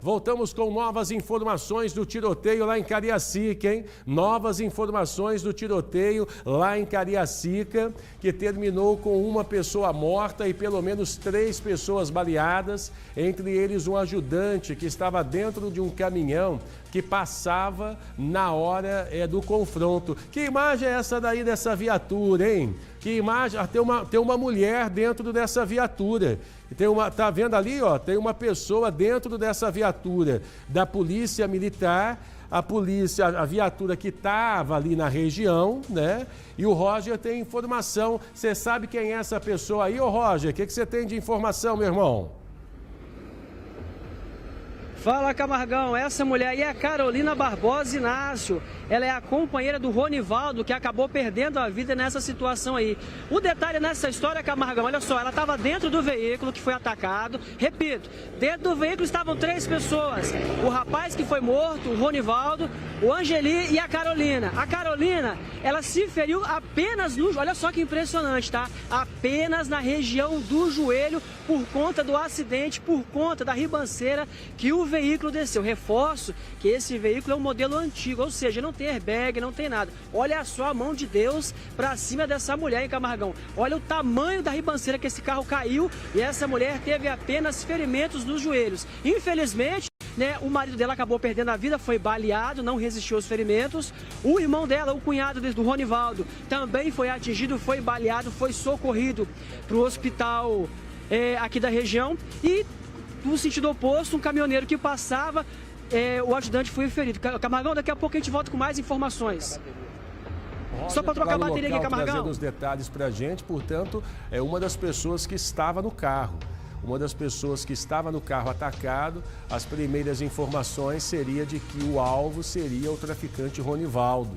Voltamos com novas informações do tiroteio lá em Cariacica, hein? Novas informações do tiroteio lá em Cariacica, que terminou com uma pessoa morta e pelo menos 3 pessoas baleadas, entre eles um ajudante que estava dentro de um caminhão que passava na hora do confronto. Que imagem é essa daí dessa viatura, hein? Que imagem? Tem uma mulher dentro dessa viatura. Tá vendo ali, ó? Tem uma pessoa dentro dessa viatura da Polícia Militar, a viatura que estava ali na região, né? E o Roger tem informação. Você sabe quem é essa pessoa aí, ô Roger? O que você tem de informação, meu irmão? Fala, Camargão, essa mulher aí é a Carolina Barbosa Inácio. Ela é a companheira do Ronivaldo, que acabou perdendo a vida nessa situação aí. O detalhe nessa história, Camargão, olha só, ela estava dentro do veículo que foi atacado. Repito, dentro do veículo estavam 3 pessoas. O rapaz que foi morto, o Ronivaldo, o Angeli e a Carolina. A Carolina, ela se feriu apenas no... Olha só que impressionante, tá? Apenas na região do joelho, por conta do acidente, por conta da ribanceira que o veículo desceu. Reforço que esse veículo é um modelo antigo, ou seja, não tem airbag, não tem nada. Olha só a mão de Deus pra cima dessa mulher, hein, Camargão? Olha o tamanho da ribanceira que esse carro caiu e essa mulher teve apenas ferimentos nos joelhos. Infelizmente, né, o marido dela acabou perdendo a vida, foi baleado, não resistiu aos ferimentos. O irmão dela, o cunhado do Ronivaldo, também foi atingido, foi baleado, foi socorrido para o hospital aqui da região. E no sentido oposto, um caminhoneiro que passava, o ajudante foi ferido. Camargão, daqui a pouco a gente volta com mais informações. Só para trocar a bateria aqui, Camargão. Trazendo os detalhes para a gente, portanto, é uma das pessoas que estava no carro. Uma das pessoas que estava no carro atacado, as primeiras informações seria de que o alvo seria o traficante Ronivaldo,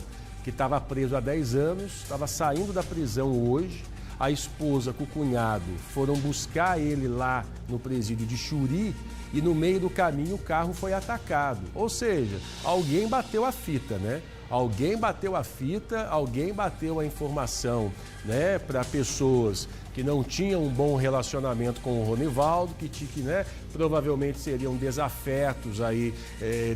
que estava preso há 10 anos, estava saindo da prisão hoje. A esposa com o cunhado foram buscar ele lá no presídio de Xuri e no meio do caminho o carro foi atacado. Ou seja, alguém bateu a fita, né? Alguém bateu a fita, alguém bateu a informação, né, para pessoas que não tinham um bom relacionamento com o Ronivaldo, né, provavelmente seriam desafetos aí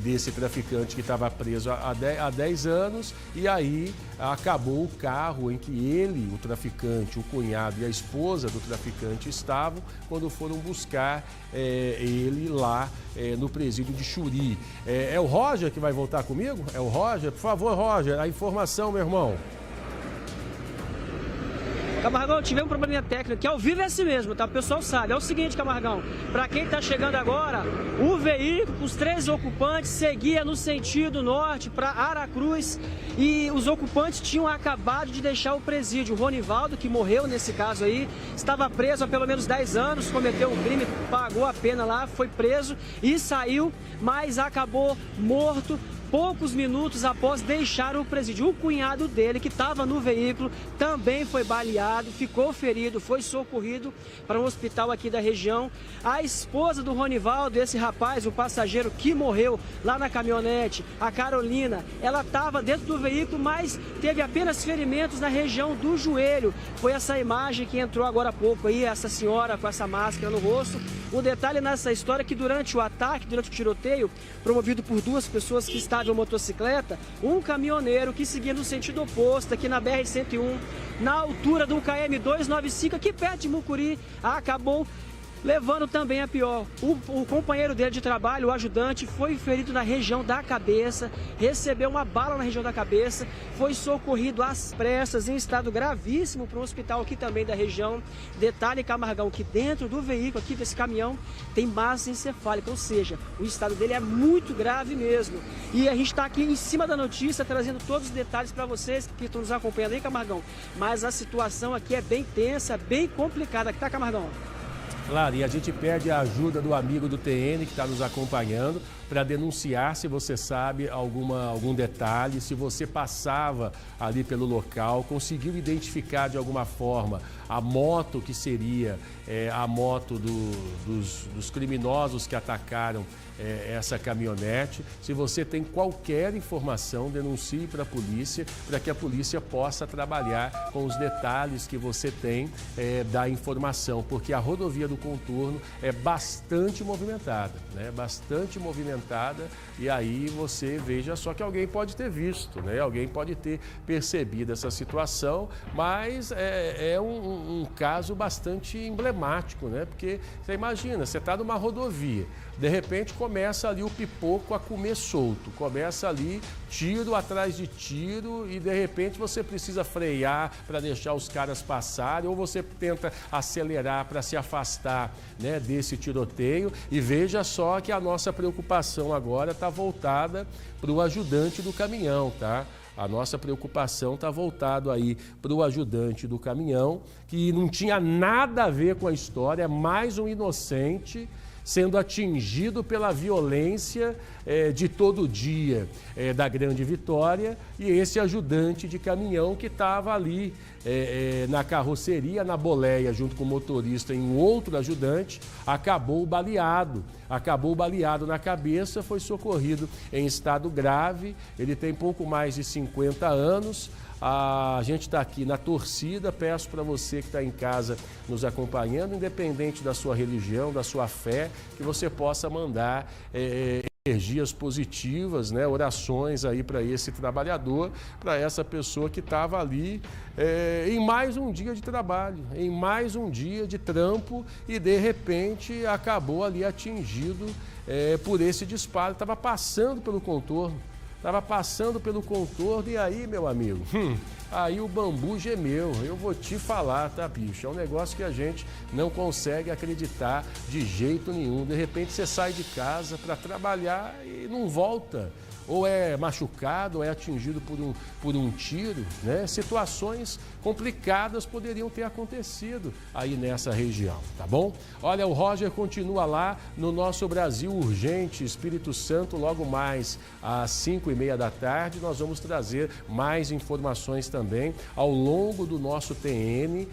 desse traficante que estava preso há 10 anos, e aí acabou o carro em que ele, o traficante, o cunhado e a esposa do traficante estavam quando foram buscar ele lá no presídio de Xuri. É o Roger que vai voltar comigo? É o Roger? Por favor, Roger, a informação, meu irmão. Camargão, tivemos um probleminha técnico, que ao vivo é assim mesmo, tá? O pessoal sabe. É o seguinte, Camargão, para quem tá chegando agora, o veículo, os 3 ocupantes, seguia no sentido norte para Aracruz e os ocupantes tinham acabado de deixar o presídio. O Ronivaldo, que morreu nesse caso aí, estava preso há pelo menos 10 anos, cometeu um crime, pagou a pena lá, foi preso e saiu, mas acabou morto poucos minutos após deixar o presídio. O cunhado dele, que estava no veículo, também foi baleado, ficou ferido, foi socorrido para um hospital aqui da região. A esposa do Ronivaldo, esse rapaz, o passageiro que morreu lá na caminhonete, a Carolina, ela estava dentro do veículo, mas teve apenas ferimentos na região do joelho. Foi essa imagem que entrou agora há pouco aí, essa senhora com essa máscara no rosto. O detalhe nessa história é que durante o ataque, durante o tiroteio, promovido por 2 pessoas que estavam em motocicleta, um caminhoneiro que seguia no sentido oposto aqui na BR-101, na altura do KM 295, aqui perto de Mucuri, acabou levando também a pior. O companheiro dele de trabalho, o ajudante, foi ferido na região da cabeça, recebeu uma bala na região da cabeça, foi socorrido às pressas, em estado gravíssimo, para um hospital aqui também da região. Detalhe, Camargão, que dentro do veículo aqui desse caminhão tem massa encefálica, ou seja, o estado dele é muito grave mesmo. E a gente está aqui em cima da notícia, trazendo todos os detalhes para vocês que estão nos acompanhando aí, Camargão. Mas a situação aqui é bem tensa, bem complicada, tá, Camargão? Claro, e a gente pede a ajuda do amigo do TN que está nos acompanhando para denunciar se você sabe algum detalhe, se você passava ali pelo local, conseguiu identificar de alguma forma a moto que seria a moto dos criminosos que atacaram essa caminhonete. Se você tem qualquer informação, denuncie para a polícia, para que a polícia possa trabalhar com os detalhes que você tem da informação, porque a rodovia do contorno é bastante movimentada, né? Bastante movimentada, e aí você veja só que alguém pode ter visto, né? Alguém pode ter percebido essa situação, mas é um caso bastante emblemático, né? Porque você imagina, você está numa rodovia, de repente começa ali o pipoco a comer solto, começa ali tiro atrás de tiro e de repente você precisa frear para deixar os caras passarem, ou você tenta acelerar para se afastar, né, desse tiroteio. E veja só que a nossa preocupação agora está voltada para o ajudante do caminhão, tá? A nossa preocupação está voltada aí para o ajudante do caminhão, que não tinha nada a ver com a história, é mais um inocente sendo atingido pela violência de todo dia da Grande Vitória, e esse ajudante de caminhão que estava ali na carroceria, na boleia, junto com o motorista e um outro ajudante, acabou baleado na cabeça, foi socorrido em estado grave. Ele tem pouco mais de 50 anos. A gente está aqui na torcida, peço para você que está em casa nos acompanhando, independente da sua religião, da sua fé, que você possa mandar energias positivas, né, orações aí para esse trabalhador, para essa pessoa que estava ali em mais um dia de trabalho, em mais um dia de trampo, e de repente acabou ali atingido por esse disparo. Estava passando pelo contorno. E aí, meu amigo, aí o bambu gemeu. Eu vou te falar, tá, bicho? É um negócio que a gente não consegue acreditar de jeito nenhum. De repente você sai de casa para trabalhar e não volta. Ou é machucado, ou é atingido por um tiro, né? Situações complicadas poderiam ter acontecido aí nessa região, tá bom? Olha, o Roger continua lá no nosso Brasil Urgente, Espírito Santo, logo mais às 5h30 da tarde. Nós vamos trazer mais informações também ao longo do nosso TN,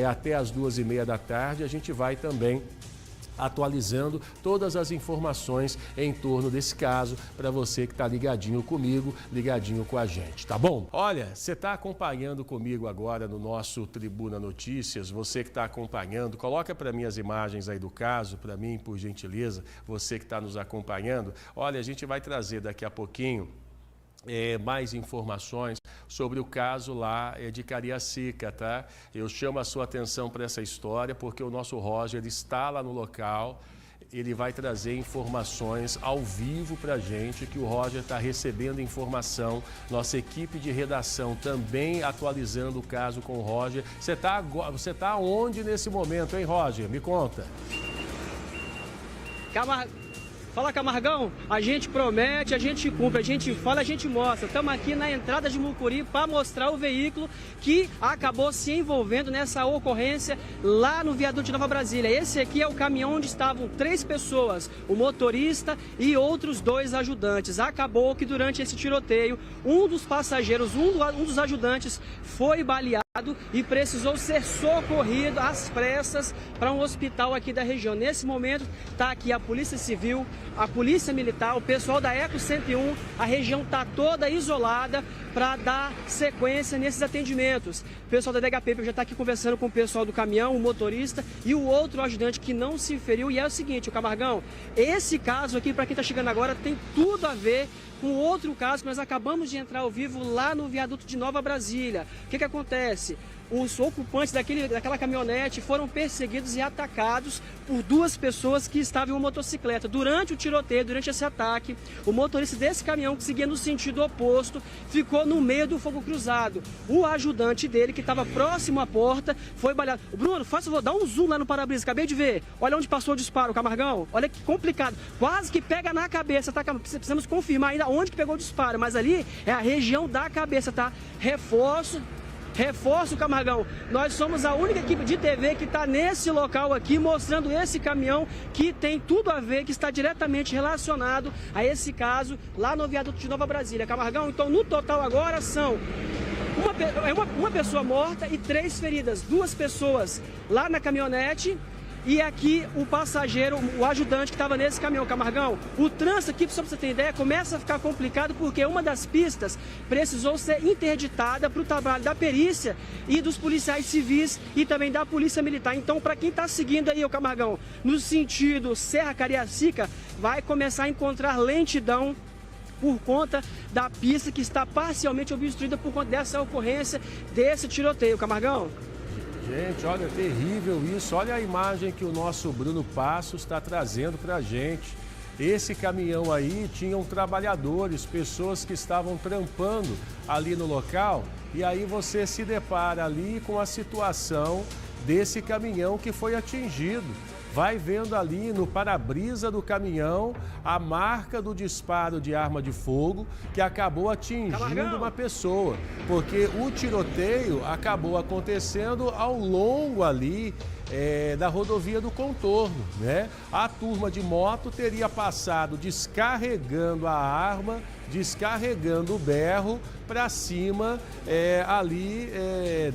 até às 2h30 da tarde. A gente vai também atualizando todas as informações em torno desse caso, para você que está ligadinho comigo, ligadinho com a gente, tá bom? Olha, você está acompanhando comigo agora no nosso Tribuna Notícias, você que está acompanhando, coloca para mim as imagens aí do caso, para mim, por gentileza, você que está nos acompanhando. Olha, a gente vai trazer daqui a pouquinho mais informações sobre o caso lá de Cariacica, tá? Eu chamo a sua atenção para essa história porque o nosso Roger está lá no local. Ele vai trazer informações ao vivo para a gente, que o Roger está recebendo informação. Nossa equipe de redação também atualizando o caso com o Roger. Você tá onde nesse momento, hein, Roger? Me conta. Fala, Camargão, a gente promete, a gente cumpre, a gente fala, a gente mostra. Estamos aqui na entrada de Mucuri para mostrar o veículo que acabou se envolvendo nessa ocorrência lá no viaduto de Nova Brasília. Esse aqui é o caminhão onde estavam 3 pessoas, o motorista e outros 2 ajudantes. Acabou que durante esse tiroteio, um dos passageiros, um dos ajudantes foi baleado e precisou ser socorrido às pressas para um hospital aqui da região. Nesse momento está aqui a Polícia Civil, a Polícia Militar, o pessoal da Eco 101, a região está toda isolada para dar sequência nesses atendimentos. O pessoal da DHP já está aqui conversando com o pessoal do caminhão, o motorista e o outro ajudante que não se feriu. E é o seguinte, o Camargão, esse caso aqui, para quem está chegando agora, tem tudo a ver com outro caso que nós acabamos de entrar ao vivo lá no viaduto de Nova Brasília. O que acontece? Os ocupantes daquela caminhonete foram perseguidos e atacados por 2 pessoas que estavam em uma motocicleta. Durante o tiroteio, durante esse ataque, o motorista desse caminhão, que seguia no sentido oposto, ficou no meio do fogo cruzado. O ajudante dele, que estava próximo à porta, foi baleado. Bruno, faz favor, dá um zoom lá no para-brisa, acabei de ver. Olha onde passou o disparo, Camargão. Olha que complicado. Quase que pega na cabeça, tá? Precisamos confirmar ainda onde que pegou o disparo, mas ali é a região da cabeça, tá? Reforço, Camargão, nós somos a única equipe de TV que está nesse local aqui, mostrando esse caminhão que tem tudo a ver, que está diretamente relacionado a esse caso lá no viaduto de Nova Brasília. Camargão, então no total agora são uma pessoa morta e 3 feridas. 2 pessoas lá na caminhonete e aqui o passageiro, o ajudante que estava nesse caminhão, Camargão. O trânsito aqui, só para você ter ideia, começa a ficar complicado porque uma das pistas precisou ser interditada para o trabalho da perícia e dos policiais civis e também da polícia militar. Então, para quem está seguindo aí, o Camargão, no sentido Serra Cariacica, vai começar a encontrar lentidão por conta da pista que está parcialmente obstruída por conta dessa ocorrência, desse tiroteio, Camargão. Gente, olha, terrível isso. Olha a imagem que o nosso Bruno Passos está trazendo para a gente. Esse caminhão aí tinham trabalhadores, pessoas que estavam trampando ali no local. E aí você se depara ali com a situação desse caminhão que foi atingido. Vai vendo ali no para-brisa do caminhão a marca do disparo de arma de fogo que acabou atingindo uma pessoa. Porque o tiroteio acabou acontecendo ao longo ali da rodovia do contorno, né? A turma de moto teria passado descarregando a arma, descarregando o berro para cima ali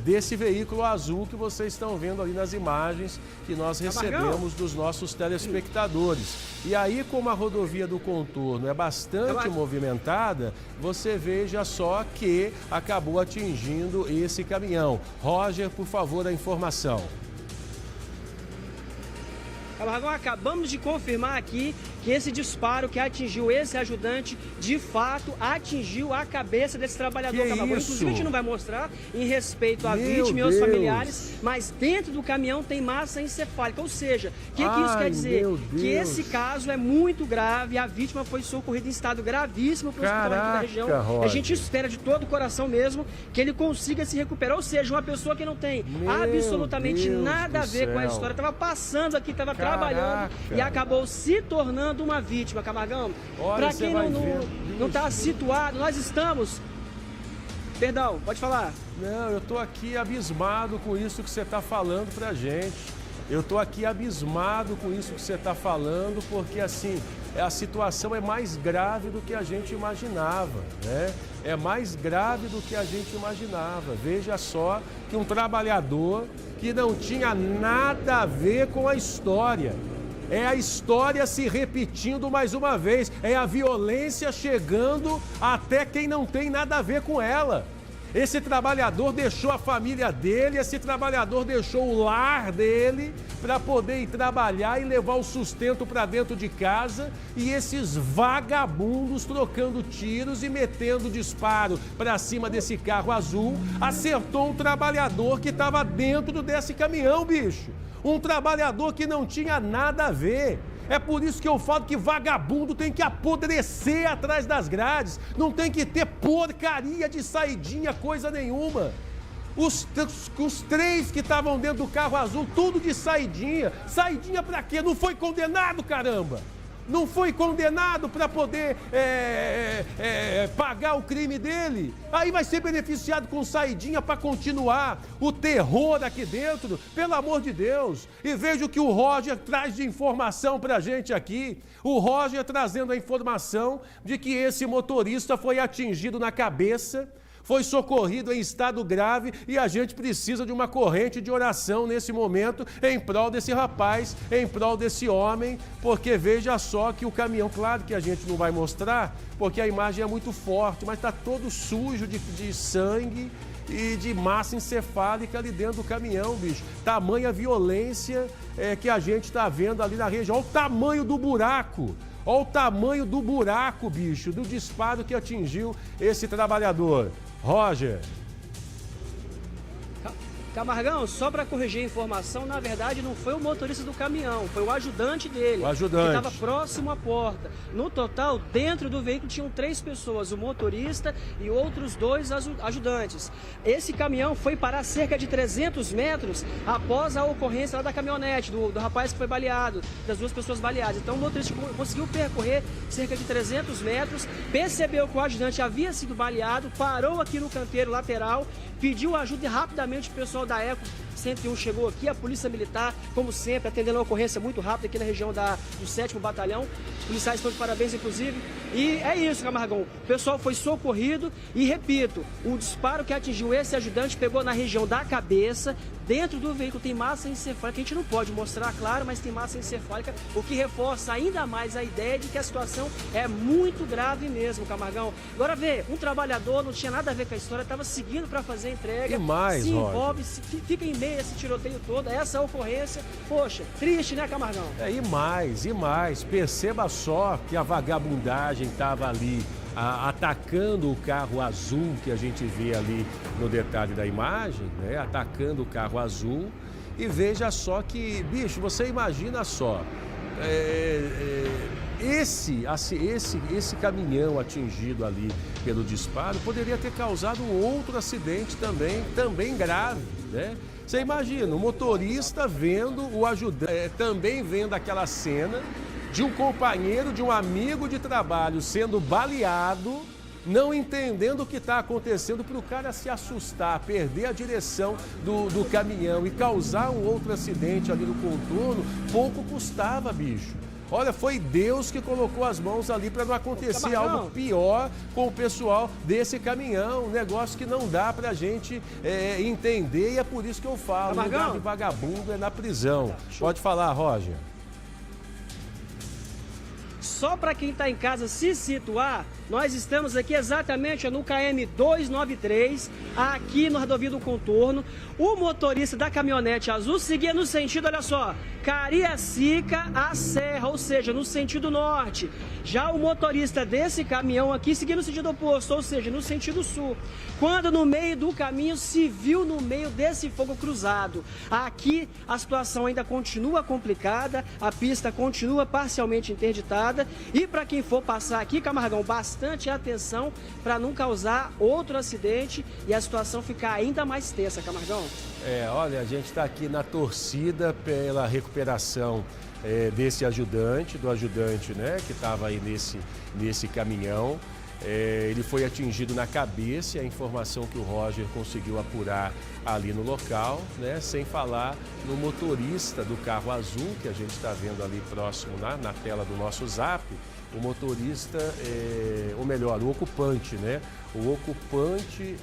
desse veículo azul que vocês estão vendo ali nas imagens que nós recebemos dos nossos telespectadores. E aí, como a rodovia do contorno é bastante movimentada, você veja só que acabou atingindo esse caminhão. Roger, por favor, a informação. Camargão, acabamos de confirmar aqui que esse disparo que atingiu esse ajudante, de fato, atingiu a cabeça desse trabalhador. Camargão. Inclusive, a gente não vai mostrar em respeito à vítima e aos familiares, mas dentro do caminhão tem massa encefálica. Ou seja, o que isso quer dizer? Que esse caso é muito grave, a vítima foi socorrida em estado gravíssimo para o hospital aqui da região. Roger. A gente espera de todo o coração mesmo que ele consiga se recuperar. Ou seja, uma pessoa que não tem absolutamente nada a ver com a história, estava passando aqui, estava trabalhando e acabou se tornando uma vítima, Camargão. Para quem não está situado, nós estamos... Perdão, pode falar. Não, eu estou aqui abismado com isso que você está falando pra gente. Eu estou aqui abismado com isso que você está falando, porque assim, a situação é mais grave do que a gente imaginava, né? É mais grave do que a gente imaginava. Veja só que um trabalhador que não tinha nada a ver com a história. É a história se repetindo mais uma vez. É a violência chegando até quem não tem nada a ver com ela. Esse trabalhador deixou a família dele, esse trabalhador deixou o lar dele para poder ir trabalhar e levar o sustento para dentro de casa. E esses vagabundos trocando tiros e metendo disparo para cima desse carro azul, acertou um trabalhador que estava dentro desse caminhão, bicho. Um trabalhador que não tinha nada a ver. É por isso que eu falo que vagabundo tem que apodrecer atrás das grades. Não tem que ter porcaria de saidinha, coisa nenhuma. Os três que estavam dentro do carro azul, tudo de saidinha. Saidinha pra quê? Não foi condenado, caramba! Não foi condenado para poder pagar o crime dele. Aí vai ser beneficiado com saidinha para continuar o terror aqui dentro, pelo amor de Deus. E veja o que o Roger traz de informação para a gente aqui. O Roger trazendo a informação de que esse motorista foi atingido na cabeça, foi socorrido em estado grave e a gente precisa de uma corrente de oração nesse momento em prol desse rapaz, em prol desse homem, porque veja só que o caminhão, claro que a gente não vai mostrar, porque a imagem é muito forte, mas está todo sujo de sangue e de massa encefálica ali dentro do caminhão, bicho. Tamanha violência que a gente está vendo ali na região. Olha o tamanho do buraco. Olha o tamanho do buraco, bicho, do disparo que atingiu esse trabalhador. Roger. Camargão, só para corrigir a informação, na verdade não foi o motorista do caminhão, foi o ajudante dele. O ajudante. Que estava próximo à porta. No total, dentro do veículo tinham 3 pessoas, o motorista e outros 2 ajudantes. Esse caminhão foi parar cerca de 300 metros após a ocorrência lá da caminhonete, do rapaz que foi baleado, das 2 pessoas baleadas. Então o motorista conseguiu percorrer cerca de 300 metros, percebeu que o ajudante havia sido baleado, parou aqui no canteiro lateral, pediu ajuda e rapidamente o pessoal da ECO 101 chegou aqui, a Polícia Militar, como sempre, atendendo a ocorrência muito rápida aqui na região do 7º Batalhão. Os policiais estão de parabéns, inclusive. E é isso, Camargão. O pessoal foi socorrido e, repito, o disparo que atingiu esse ajudante pegou na região da cabeça, dentro do veículo tem massa encefálica, a gente não pode mostrar, claro, mas tem massa encefálica, o que reforça ainda mais a ideia de que a situação é muito grave mesmo, Camargão. Agora vê, um trabalhador não tinha nada a ver com a história, estava seguindo para fazer a entrega, e mais, se envolve, fica em meio a esse tiroteio todo, essa ocorrência, poxa, triste, né, Camargão? E mais, perceba só que a vagabundagem estava ali atacando o carro azul que a gente vê ali no detalhe da imagem, né? Atacando o carro azul. E veja só que, bicho, você imagina só, esse caminhão atingido ali pelo disparo poderia ter causado um outro acidente também grave, né? Você imagina, o motorista vendo o ajudante, também vendo aquela cena de um companheiro, de um amigo de trabalho sendo baleado, não entendendo o que está acontecendo, para o cara se assustar, perder a direção do caminhão e causar um outro acidente ali no contorno, pouco custava, bicho. Olha, foi Deus que colocou as mãos ali para não acontecer algo pior com o pessoal desse caminhão. Um negócio que não dá para a gente entender, e é por isso que eu falo, o lugar de vagabundo é na prisão. Pode falar, Roger. Só para quem está em casa se situar, nós estamos aqui exatamente no KM 293, aqui no rodovia do Contorno. O motorista da caminhonete azul seguia no sentido, olha só, Cariacica à Serra, ou seja, no sentido norte. Já o motorista desse caminhão aqui seguia no sentido oposto, ou seja, no sentido sul. Quando no meio do caminho se viu no meio desse fogo cruzado. Aqui a situação ainda continua complicada, a pista continua parcialmente interditada. E para quem for passar aqui, Camargão, bastante atenção para não causar outro acidente e a situação ficar ainda mais tensa, Camargão. Olha, a gente está aqui na torcida pela recuperação desse ajudante, né, que estava aí nesse caminhão. Ele foi atingido na cabeça, a informação que o Roger conseguiu apurar ali no local, né? Sem falar no motorista do carro azul, que a gente está vendo ali próximo na tela do nosso Zap. O motorista, ou melhor, o ocupante, né? O ocupante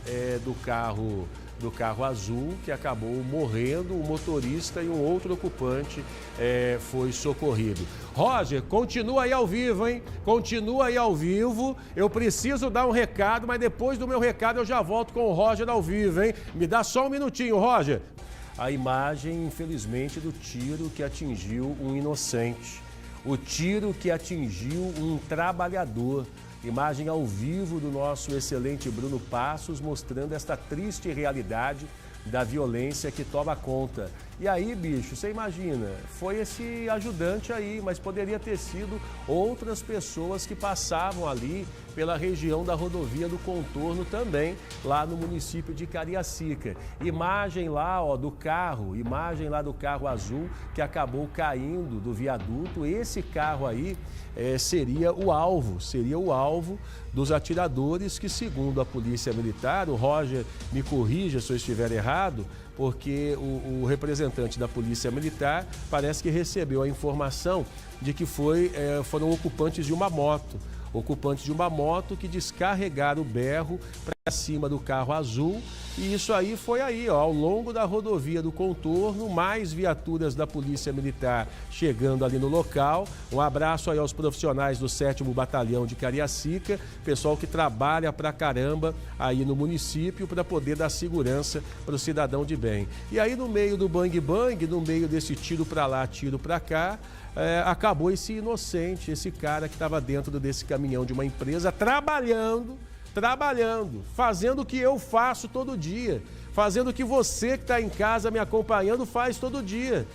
do carro azul, que acabou morrendo, o motorista e um outro ocupante foi socorrido. Roger, continua aí ao vivo, hein? Continua aí ao vivo. Eu preciso dar um recado, mas depois do meu recado eu já volto com o Roger ao vivo, hein? Me dá só um minutinho, Roger. A imagem, infelizmente, do tiro que atingiu um inocente. O tiro que atingiu um trabalhador. Imagem ao vivo do nosso excelente Bruno Passos, mostrando esta triste realidade da violência que toma conta. E aí, bicho, você imagina, foi esse ajudante aí, mas poderia ter sido outras pessoas que passavam ali pela região da rodovia do Contorno também, lá no município de Cariacica. Imagem lá, ó, do carro azul que acabou caindo do viaduto. Esse carro aí seria o alvo dos atiradores que, segundo a Polícia Militar, o Roger me corrija se eu estiver errado, porque o representante da Polícia Militar parece que recebeu a informação de que foram ocupantes de uma moto que descarregaram o berro para cima do carro azul. E isso aí foi aí, ó, ao longo da rodovia do Contorno, mais viaturas da Polícia Militar chegando ali no local. Um abraço aí aos profissionais do 7º Batalhão de Cariacica, pessoal que trabalha pra caramba aí no município para poder dar segurança para o cidadão de bem. E aí no meio do bang-bang, no meio desse tiro para lá, tiro para cá, acabou esse inocente, esse cara que estava dentro desse caminhão de uma empresa trabalhando, fazendo o que eu faço todo dia, fazendo o que você que está em casa me acompanhando faz todo dia.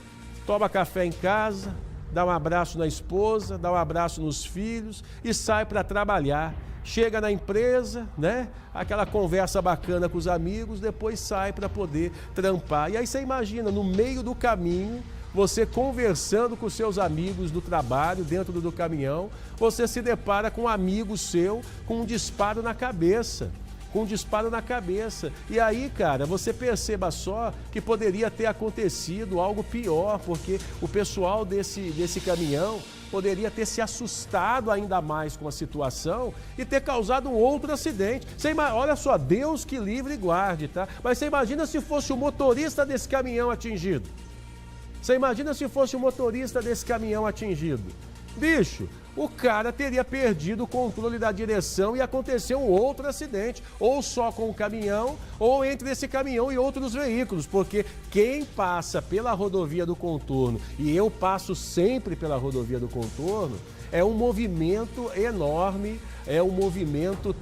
Toma café em casa, dá um abraço na esposa, dá um abraço nos filhos e sai para trabalhar. Chega na empresa, né? Aquela conversa bacana com os amigos, depois sai para poder trampar. E aí você imagina, no meio do caminho, você conversando com seus amigos do trabalho, dentro do caminhão, você se depara com um amigo seu com um disparo na cabeça. E aí, cara, você perceba só que poderia ter acontecido algo pior, porque o pessoal desse caminhão poderia ter se assustado ainda mais com a situação e ter causado um outro acidente. Olha só, Deus que livre e guarde, tá? Mas você imagina se fosse o motorista desse caminhão atingido? Você imagina se fosse o motorista desse caminhão atingido? Bicho, o cara teria perdido o controle da direção e aconteceu um outro acidente, ou só com o caminhão, ou entre esse caminhão e outros veículos, porque quem passa pela rodovia do contorno, e eu passo sempre pela rodovia do contorno, é um movimento enorme, é um movimento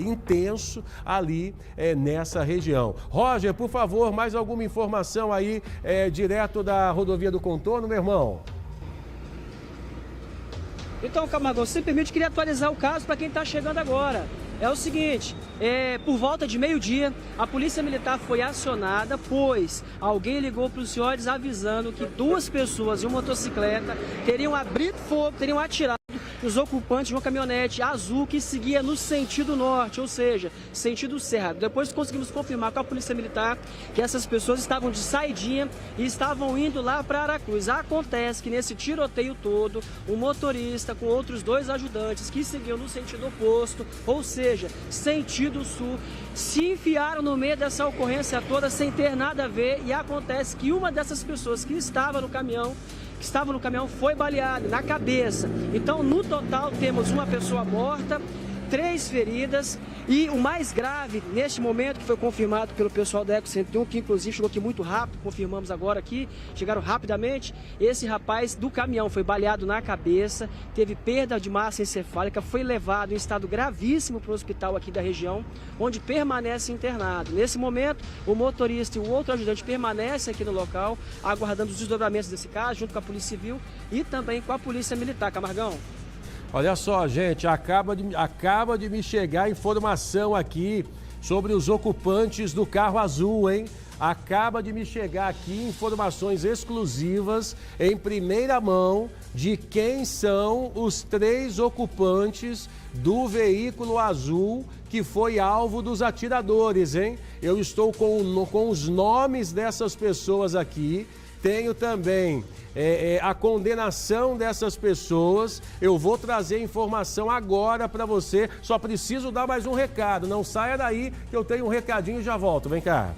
intenso ali nessa região. Roger, por favor, mais alguma informação aí direto da rodovia do contorno, meu irmão? Então, Camargo, se permite, queria atualizar o caso para quem está chegando agora. É o seguinte, por volta de meio-dia, a Polícia Militar foi acionada, pois alguém ligou para os senhores avisando que 2 pessoas em uma motocicleta teriam abrido fogo, teriam atirado os ocupantes de uma caminhonete azul que seguia no sentido norte, ou seja, sentido Serra. Depois conseguimos confirmar com a Polícia Militar que essas pessoas estavam de saidinha e estavam indo lá para Aracruz. Acontece que nesse tiroteio todo, um motorista com outros 2 ajudantes que seguiam no sentido oposto, ou seja, sentido sul, se enfiaram no meio dessa ocorrência toda sem ter nada a ver, e acontece que uma dessas pessoas que estava no caminhão foi baleada na cabeça. Então, no total, temos uma pessoa morta, 3 feridas e o mais grave neste momento, que foi confirmado pelo pessoal da Eco 101, que inclusive chegou aqui muito rápido, confirmamos agora aqui, chegaram rapidamente. Esse rapaz do caminhão foi baleado na cabeça, teve perda de massa encefálica, foi levado em estado gravíssimo para o hospital aqui da região, onde permanece internado. Nesse momento, o motorista e o outro ajudante permanecem aqui no local, aguardando os desdobramentos desse caso, junto com a Polícia Civil e também com a Polícia Militar. Camargão. Olha só, gente, acaba de me chegar informação aqui sobre os ocupantes do carro azul, hein? Acaba de me chegar aqui informações exclusivas em primeira mão de quem são os 3 ocupantes do veículo azul que foi alvo dos atiradores, hein? Eu estou com os nomes dessas pessoas aqui. Tenho também a condenação dessas pessoas. Eu vou trazer informação agora para você. Só preciso dar mais um recado. Não saia daí que eu tenho um recadinho e já volto. Vem cá.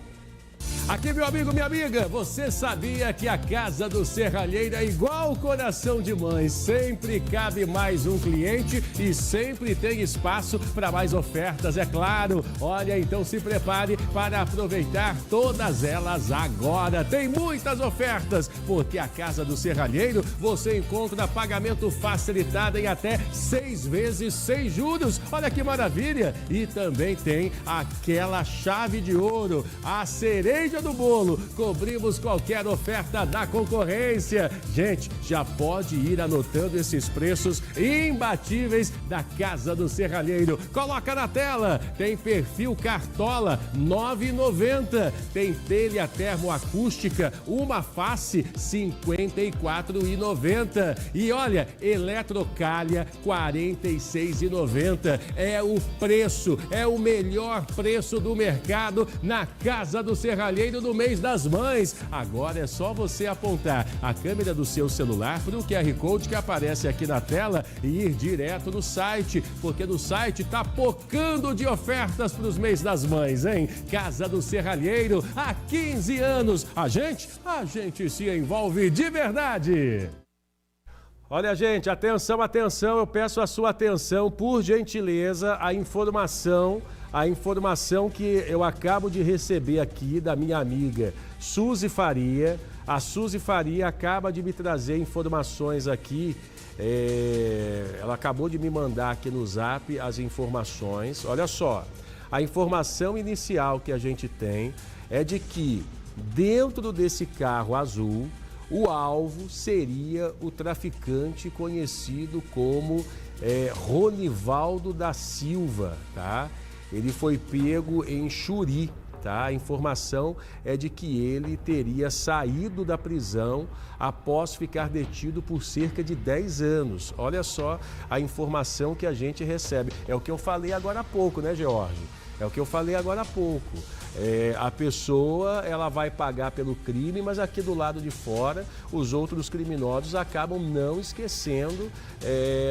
Aqui, meu amigo, minha amiga, você sabia que a Casa do Serralheiro é igual coração de mãe? Sempre cabe mais um cliente e sempre tem espaço para mais ofertas, é claro. Olha, então se prepare para aproveitar todas elas agora. Tem muitas ofertas, porque a Casa do Serralheiro você encontra pagamento facilitado em até 6 vezes sem juros. Olha que maravilha! E também tem aquela chave de ouro, a cereja do bolo. Cobrimos qualquer oferta da concorrência. Gente, já pode ir anotando esses preços imbatíveis da Casa do Serralheiro. Coloca na tela. Tem perfil Cartola, R$ 9,90. Tem telha termoacústica, uma face, R$ 54,90. E olha, Eletrocalha, R$ 46,90. É o preço, é o melhor preço do mercado na Casa do Serralheiro no mês das mães. Agora é só você apontar a câmera do seu celular para o QR Code que aparece aqui na tela e ir direto no site, porque no site tá pocando de ofertas para os mês das mães, hein? Casa do Serralheiro, há 15 anos. A gente se envolve de verdade. Olha, gente, atenção, atenção, eu peço a sua atenção, por gentileza, a informação que eu acabo de receber aqui da minha amiga Suzy Faria. A Suzy Faria acaba de me trazer informações aqui, ela acabou de me mandar aqui no Zap as informações. Olha só, a informação inicial que a gente tem é de que dentro desse carro azul, o alvo seria o traficante conhecido como Ronivaldo da Silva, tá? Ele foi pego em Xuri, tá? A informação é de que ele teria saído da prisão após ficar detido por cerca de 10 anos. Olha só a informação que a gente recebe. É o que eu falei agora há pouco, né, George? É o que eu falei agora há pouco. A pessoa, ela vai pagar pelo crime, mas aqui do lado de fora, os outros criminosos acabam não esquecendo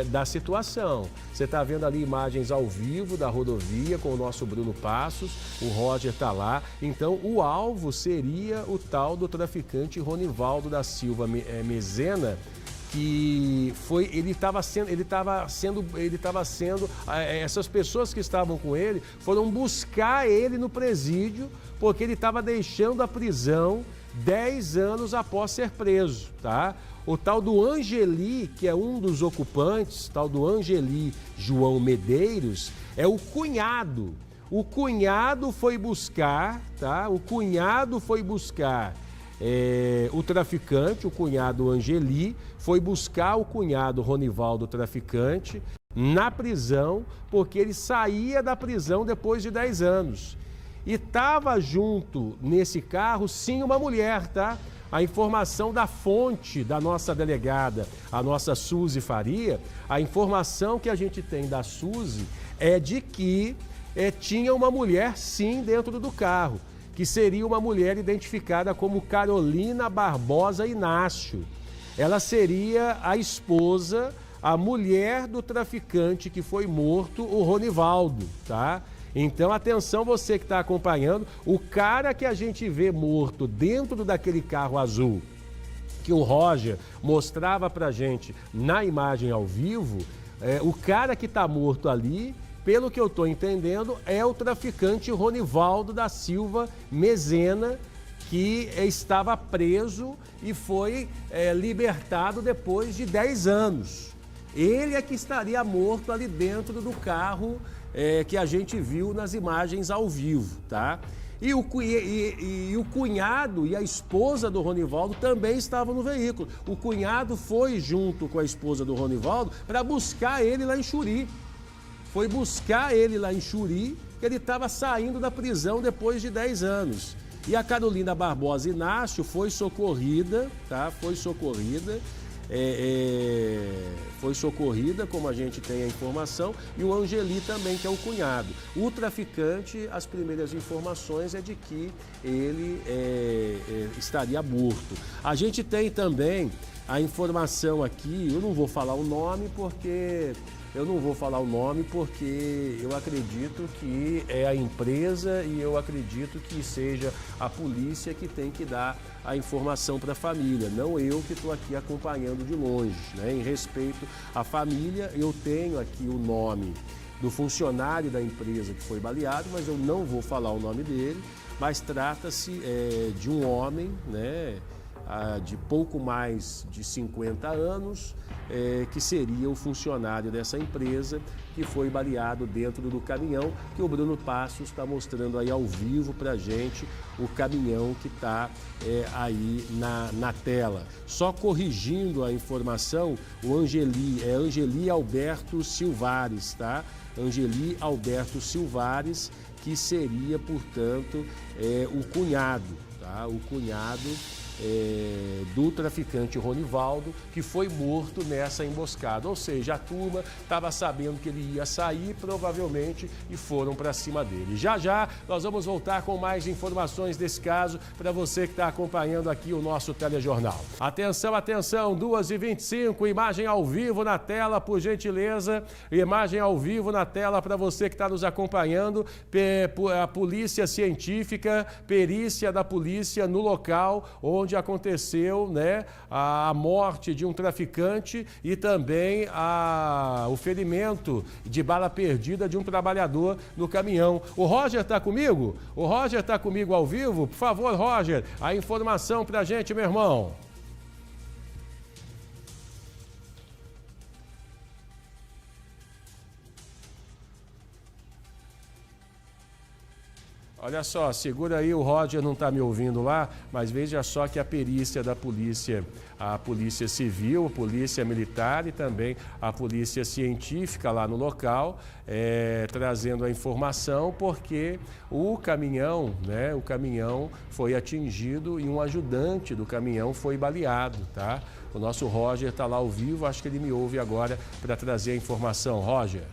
da situação. Você está vendo ali imagens ao vivo da rodovia com o nosso Bruno Passos, o Roger está lá. Então, o alvo seria o tal do traficante Ronivaldo da Silva Mezena, que foi, essas pessoas que estavam com ele foram buscar ele no presídio, porque ele estava deixando a prisão 10 anos após ser preso, tá? O tal do Angeli, que é um dos ocupantes, tal do Angeli João Medeiros, é o cunhado. O cunhado foi buscar, tá? O cunhado foi buscar o traficante, o cunhado Angeli, foi buscar o cunhado Ronivaldo, traficante, na prisão, porque ele saía da prisão depois de 10 anos. E estava junto nesse carro, sim, uma mulher, tá? A informação da fonte da nossa delegada, a nossa Suzy Faria, a informação que a gente tem da Suzy é de que tinha uma mulher, sim, dentro do carro, que seria uma mulher identificada como Carolina Barbosa Inácio. Ela seria a esposa, a mulher do traficante que foi morto, o Ronivaldo, tá? Então, atenção você que está acompanhando, o cara que a gente vê morto dentro daquele carro azul, que o Roger mostrava pra gente na imagem ao vivo, o cara que está morto ali, pelo que eu estou entendendo, é o traficante Ronivaldo da Silva Mezena, que estava preso e foi libertado depois de 10 anos. Ele é que estaria morto ali dentro do carro que a gente viu nas imagens ao vivo, tá? E o cunhado e a esposa do Ronivaldo também estavam no veículo. O cunhado foi junto com a esposa do Ronivaldo para buscar ele lá em Xuri. Foi buscar ele lá em Xuri, que ele estava saindo da prisão depois de 10 anos. E a Carolina Barbosa Inácio foi socorrida, tá? Foi socorrida, como a gente tem a informação, e o Angeli também, que é o cunhado. O traficante, as primeiras informações é de que ele estaria morto. A gente tem também a informação aqui, eu não vou falar o nome porque eu acredito que é a empresa e eu acredito que seja a polícia que tem que dar a informação para a família, não eu que estou aqui acompanhando de longe, né? Em respeito à família, eu tenho aqui o nome do funcionário da empresa que foi baleado, mas eu não vou falar o nome dele, mas trata-se de um homem, né? De pouco mais de 50 anos, que seria o funcionário dessa empresa que foi baleado dentro do caminhão, que o Bruno Passos está mostrando aí ao vivo para a gente, o caminhão que está aí na tela. Só corrigindo a informação, o Angeli Alberto Silvares, tá? Angeli Alberto Silvares, que seria, portanto, o cunhado, tá? O cunhado do traficante Ronivaldo, que foi morto nessa emboscada. Ou seja, a turma estava sabendo que ele ia sair, provavelmente, e foram para cima dele. Já já nós vamos voltar com mais informações desse caso para você que está acompanhando aqui o nosso telejornal. Atenção, atenção, 2h25, imagem ao vivo na tela, por gentileza. Imagem ao vivo na tela para você que está nos acompanhando. A polícia científica, perícia da polícia no local onde aconteceu, né, a morte de um traficante e também o ferimento de bala perdida de um trabalhador no caminhão. O Roger está comigo? O Roger está comigo ao vivo? Por favor, Roger, a informação para a gente, meu irmão. Olha só, segura aí, o Roger não está me ouvindo lá, mas veja só que a perícia da polícia, a polícia civil, a polícia militar e também a polícia científica lá no local, trazendo a informação porque o caminhão, né, o caminhão foi atingido e um ajudante do caminhão foi baleado, tá? O nosso Roger está lá ao vivo, acho que ele me ouve agora para trazer a informação. Roger.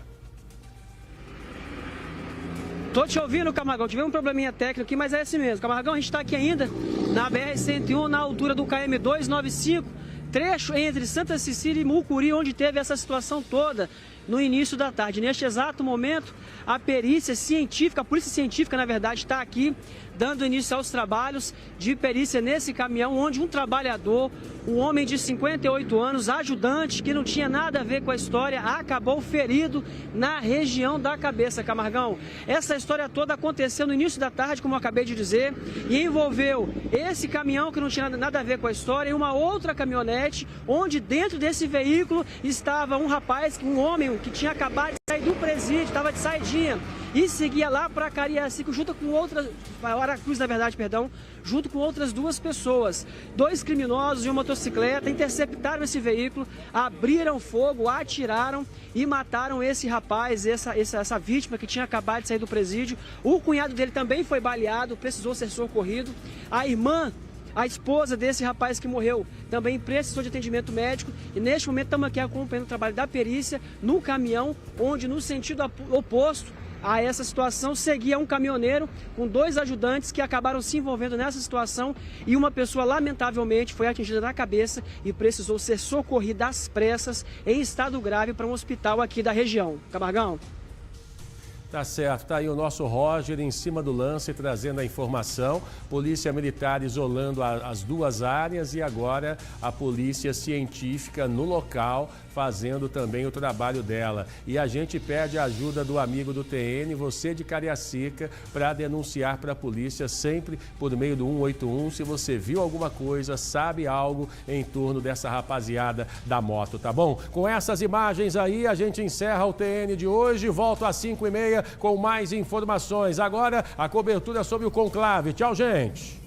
Tô te ouvindo, Camargão. Tivemos um probleminha técnico aqui, mas é esse mesmo. Camargão, a gente está aqui ainda na BR-101, na altura do KM 295, trecho entre Santa Cecília e Mucuri, onde teve essa situação toda no início da tarde. Neste exato momento, a perícia científica, a polícia científica, na verdade, está aqui dando início aos trabalhos de perícia nesse caminhão, onde um trabalhador, um homem de 58 anos, ajudante, que não tinha nada a ver com a história, acabou ferido na região da cabeça, Camargão. Essa história toda aconteceu no início da tarde, como eu acabei de dizer, e envolveu esse caminhão que não tinha nada a ver com a história e uma outra caminhonete, onde dentro desse veículo estava um rapaz, um homem que tinha acabado de sair do presídio, estava de saidinha, e seguia lá para Cariacica junto com outras, Aracruz, na verdade, perdão, junto com outras duas pessoas. Dois criminosos e uma motocicleta interceptaram esse veículo, abriram fogo, atiraram e mataram esse rapaz, essa vítima que tinha acabado de sair do presídio. O cunhado dele também foi baleado, precisou ser socorrido. A irmã, a esposa desse rapaz que morreu, também precisou de atendimento médico. E neste momento estamos aqui acompanhando o trabalho da perícia no caminhão, onde no sentido oposto a essa situação seguia um caminhoneiro com dois ajudantes que acabaram se envolvendo nessa situação, e uma pessoa lamentavelmente foi atingida na cabeça e precisou ser socorrida às pressas em estado grave para um hospital aqui da região. Camargão. Tá certo, tá aí o nosso Roger em cima do lance trazendo a informação, Polícia Militar isolando as duas áreas e agora a Polícia Científica no local fazendo também o trabalho dela. E a gente pede a ajuda do amigo do TN, você de Cariacica, para denunciar para a polícia sempre por meio do 181 se você viu alguma coisa, sabe algo em torno dessa rapaziada da moto, tá bom? Com essas imagens aí a gente encerra o TN de hoje, volto às 5h30 com mais informações. Agora, a cobertura sobre o conclave. Tchau, gente!